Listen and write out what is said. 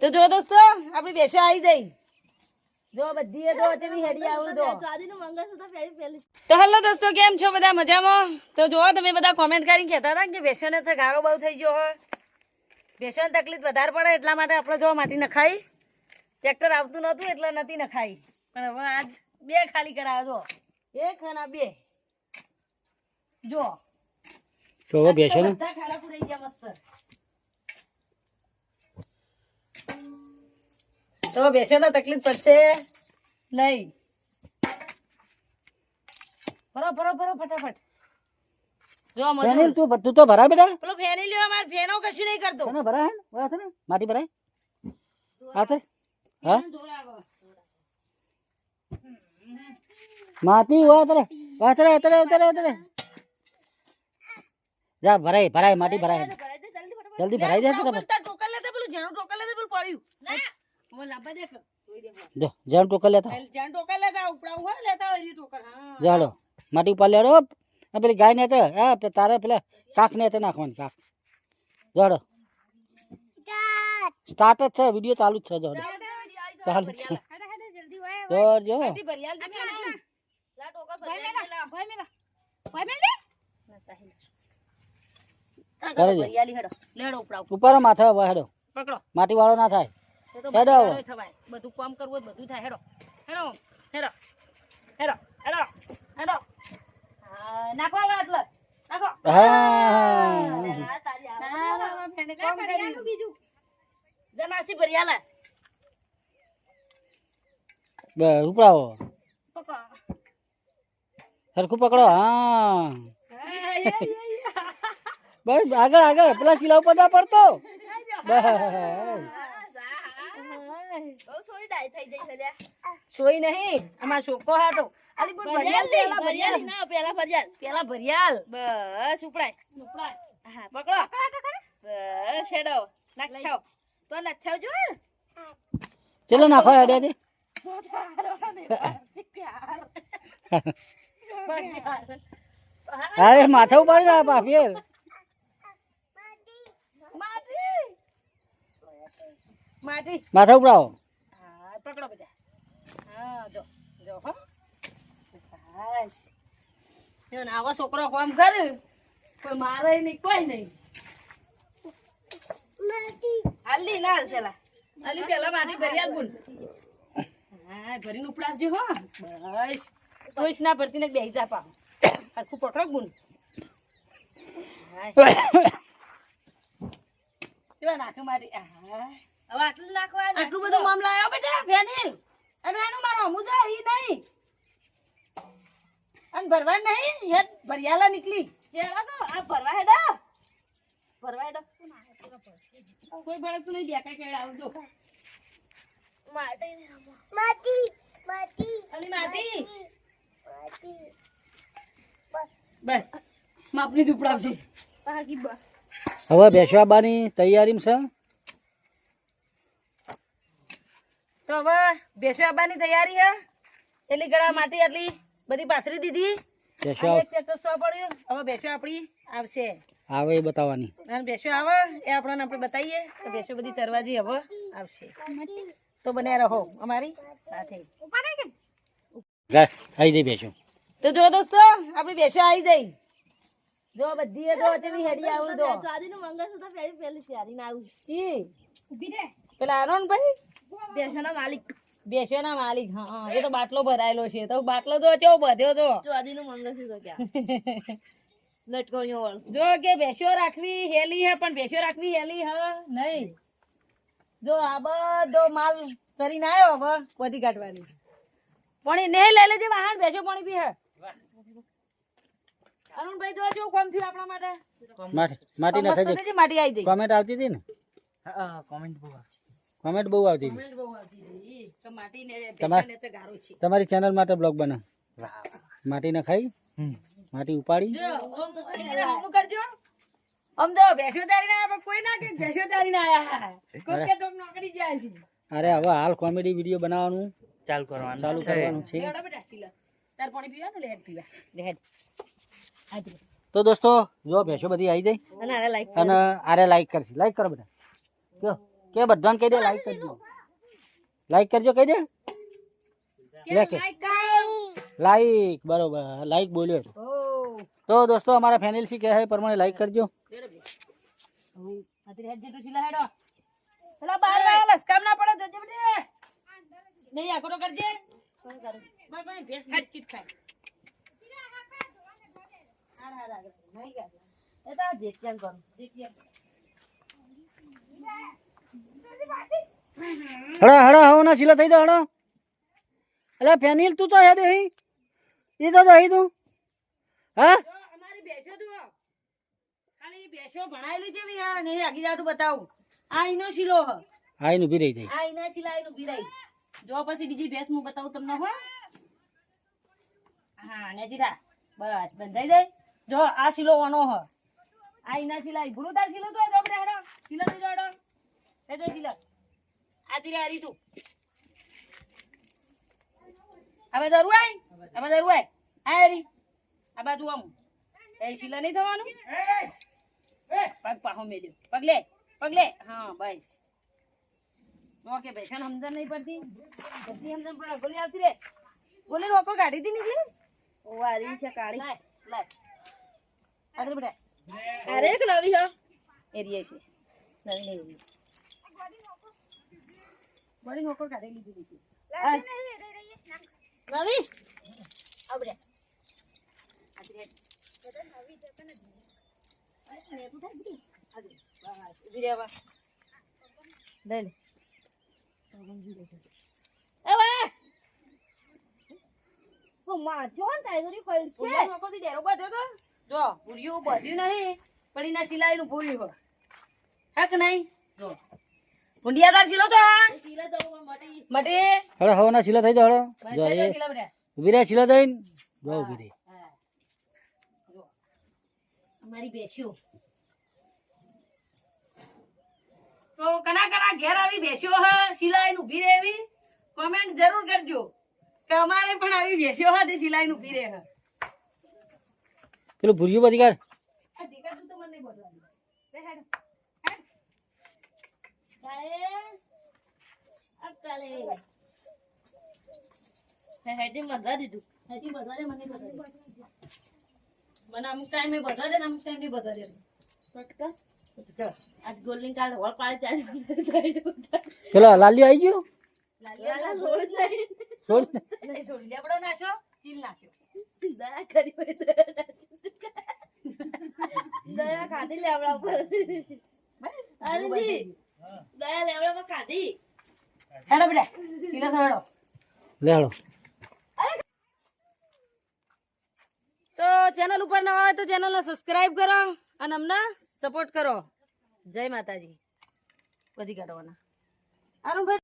તો જો દોસ્તો આપણી બેસો આવી જઈ જો બધી જો તેવી હેડી આવું તો તો હેલો દોસ્તો કેમ છો બધા મજામાં તો જો તમે બધા કોમેન્ટ કરીને કહેતા હતા કે બેસોને છે ગારો બહુ થઈ ગયો હોય બેસોને તકલીફ વધારે પડે એટલા માટે આપણે જો માટી નખાઈ ટ્રેક્ટર આવતું નહોતું એટલે નથી નખાઈ પણ હવે આજ બે ખાલી કરાવે જો એક અને બે જો તો હવે બેસો ને બધા ખાડા પુરાઈ ગયા મસ્ત તો બેસો તો તકલીફ પડશે નહીં ભરો ફટાફટ જો ફેનિલ તું બધું તો ભરાય બેટા પેલો ફેની લ્યો અમાર ફેનો કશું નહીં કરતો તને ભરાય હે વાહ છે ને માટી ભરાય આ છે હા માટી વાતરે જા ભરાય માટી ભરાય જલ્દી ભરાઈ દે ટોકર લેતા પેલું જેનું ટોકર લેતા પેલું પડ્યું ના મો લાંબા દેખ જો જેમ ટોકર લેતા જેનું ટોકર લેતા ઉપડાવું હોય લેતા હોય એ ટોકર હા જાડો માટી ઉપર લેડો આ પેલી ગાય ને તો હા તારે પેલા કાક ને તો નાખવાનું કાક જાડો સ્ટાર્ટ જ છે વિડિયો ચાલુ જ છે જાડો ચાલુ જ છે તો જો ભરિયાલ દે લા ટોકર ભરિયાલ ભરિયાલી હેડો લેડો ઉપડાવ ઉપર માથે હેડો પકડો માટી વાળો ના થાય હેડો બધું કામ કરવું હોય બધું થાય હેડો નાખવા આટલે નાખો જમાસી ભરિયાલા ઉપડાવો સરખું પકડો હા બસ આગળ પેલા શીલા ઉપર ના પડતો સોઈ નહીં અમાર છોકરો હતો અલી બોલ ભરિયાલ પેલા ભરિયાલ બસ ઉપડાય હા પકડો બસ હેડો નાખાવ તો નાખાવ જો ચલો નાખો હેડે દે અરે માથા ઉપાડી રહ્યા પાફીર માથા ઉપડાવો હા પકડો બધા હા જો હો બસ જો આવો છોકરો કામ કરે કોઈ મારે નહીં કોઈ નહીં હાલી ના પેલા અલી પેલા માટી ભરિયાલ ગુણ હા ભરીને ઉપડાવજો હો બસ કોઈ ના ભરતી ને બેહી જા પા આખું પકડો ગુણ કેવા નાખે મારી હા હવે આટલું નાખવાનું આટલું બધું મામલા આવ્યો બેટા ફેનિલ હવે એનું મારો અમુદ ઈ નહીં અને ભરવા નહીં હેડ ભરિયાલા નીકળી હેડો તો આ ભરવા હેડો કોઈ ભરતું નહીં બેકા કેળ આવજો માટી અલી માટી બસ માપની જ ઉપડાવજે બાકી બસ હવે બેસવા બાની તૈયારીમાં છે તો હવે બેસવા આવવાની તૈયારી હે એટલી ગળા માટી આટલી બધી પાથરી દીધી બેસવા એક ટ્રેક્ટર સો પડ્યું હવે બેસવા આપણી આવશે આવે એ બતાવવાની અને બેસો આવે એ આપણે બતાવીએ તો બેસો બધી ચરવાજી હવે આવશે તો બને રહો અમારી સાથે આવી જઈ બેસો તો જો દોસ્તો આપણી બેસો આવી જઈ જો બધી જો તેવી હેડી આવું તો સ્વાદીનું મંગળસૂત્ર પહેલી તૈયારી ના આવું ઈ પેલા અરુણભાઈ બેસવાના માલિક બેસોના માલિક હા એ તો બાટલો ભરાયેલો છે તો બાટલો તો કેવો બધ્યો તો સ્વાદીનું મંગળસૂત્ર ક્યાં લટકોણીઓ વાળું જો કે બેસો રાખવી હેલી હે પણ બેસો રાખવી હેલી હે નહીં જો આ બધો માલ કરીને આવ્યો હવે બધી કાઢવાની પાણી નહીં લઈ લેજે વાહન બેસો પાણી પી હે અરુણભાઈ જો જો કોમ થયું આપણા માટે માટી ના થઈ મસ્ત માટી આવી ગઈ કોમેન્ટ આવતી હતી ને કોમેન્ટ બહુ આવતી હતી બહુ આવતી હતી તો માટી ને તમાર- બેસોને છે ગારો છે તમારી ચેનલ માટે બ્લોગ બના માટી ના ખાઈ માટી ઉપાડી જો ઓમ કરજો આમ તો બેસો તારી ના આયા પણ કોઈ ના કે બેસો તારી ના આયા કોઈ કે તો નોકરી જાય છે અરે હવે હાલ કોમેડી વિડીયો બનાવવાનું ચાલુ કરવાનું છે લેવડા બેટા શીલા તાર પાણી પીવાનું લે હેડ પીવા લે હેડ આજી તો દોસ્તો જો ભેંસો બધી આવી જાય અને આને લાઈક અને આરે લાઈક કરશે. લાઈક કરો બધા. કયો કે બધાને કહી દે લાઈક કરજો. લાઈક કરજો કહી દે. લે કે લાઈક બરોબર લાઈક બોલ્યો તો. ઓ તો દોસ્તો અમારા ફેનિલ સી કહે છે પ્રમાણે લાઈક કરજો. આતરી હેડ જેટલું શીલા હેડો પેલા બાર વાળા લસકામ ના પડે જોજે બેટે નહીં આકરો કરજે કોણ કરે માર કોઈ ભેંસ બિસ્કિટ ખાય હાર હાર આગળ નહીં ગાય એ તો જેટિયાન કરું જેટિયાન હડા હડા હવો ના શીલા થઈ જાવ હડા. એટલે ફેનિલ તું તો હેડ હી એ તો જઈ તું હા જો અમારી બેસો જુઓ ખાલી બેસો ભણાયેલી છે ભઈ આ નહીં આગી જાતું બતાવું આ ઈનો શીલો હ હા એનું ભી રહી જાય. આ ઈના શીલા ઈનું ભીરાઈ જો પછી બીજી ભેંસ હું બતાવું તમને હો હા ને જીરા બસ બંધાઈ જાય જો આ શીલો ઓનો હ આ ઈના શીલા ભૂરું તાર શીલો તો જો આપણે હેડો શીલો તો જોડો એ જો શીલો આ જીરે આ રીતું હવે દરુઆઈ હવે દરુઆઈ આ રી આ બાજુ આમ એ શીલા નહીં થવાનું પગ પાહો મેલ્યો પગલે હા બસ ઓકે ભાઈ છે સમજણ નહીં પડતી બધી સમજણ પડે ગોલી આવતી રે ગોલી રોકડ કાઢી હતી નીકળી વારી છે કાળી લાય લાય આદરે બેટા અરે એક નવી હો એરિયા છે નવી નહીં એરિયા ગોલી રોકડ કાઢી લીધી હતી નવી આવ બેટા આદરે હેડ ને તું થાય બેટી આદરે બસ ઉભી રહેવા દે લે એ વાહ હું માં જો ને ટાઈગરી કોઈ છે ઉલ્લા નોકોથી ડેરો બાંધ્યો તો જો પૂર્યું બાંધ્યું નહીં પણ એના સિલાઈનું પૂર્યું હોય હે કે નહીં જો ભુંડિયાદાર સિલો તો આ શીલા તો મટી મટી હડા હવો ના શીલા થઈ જાવ હડા. જો બંધાઈ એ જાય સિલા બેટા ઉભી રહે શીલા થઈને જો ઉભી રહે. હા જો અમારી બેસ્યો તો કના કના ઘેર આવી બેસ્યો હ સિલાઈ નું ભી રેવી કોમેન્ટ જરૂર કરજો કે અમારે પણ આવી બેસ્યો હ તે સિલાઈ નું ભી રહે હ પેલું ભૂર્યું બધી કાઢ. આ દીકરા તો મને નહીં બોલવાનું લે હેડ કાલે હેડ મજા દીધું હજી બધાને મને બધાને મને અમુક ટાઈમે બધા દે ને અમુક ટાઈમે બધા દે પટકા આજ ગોલ્ડન કાર્ડ હોળ પાડી ત્યાં પેલા લાલ્યો આવી ગયો લાલા છોડ નહીં છોડ નહીં છોડી લેબડો નાખો ચીલ નાખ્યો દયા કરી હોય તો દયા ખાધી લેવડા ઉપર અરેજી દયા લેવડા પર ખાધી હેડો બેટા સીલા હેડો લે હળો. તો ચેનલ ઉપર નવા હોય તો ચેનલને સબસ્ક્રાઇબ કરો અને અમને સપોર્ટ કરો જય માતાજી બધી કાઢવાના અરુણભાઈ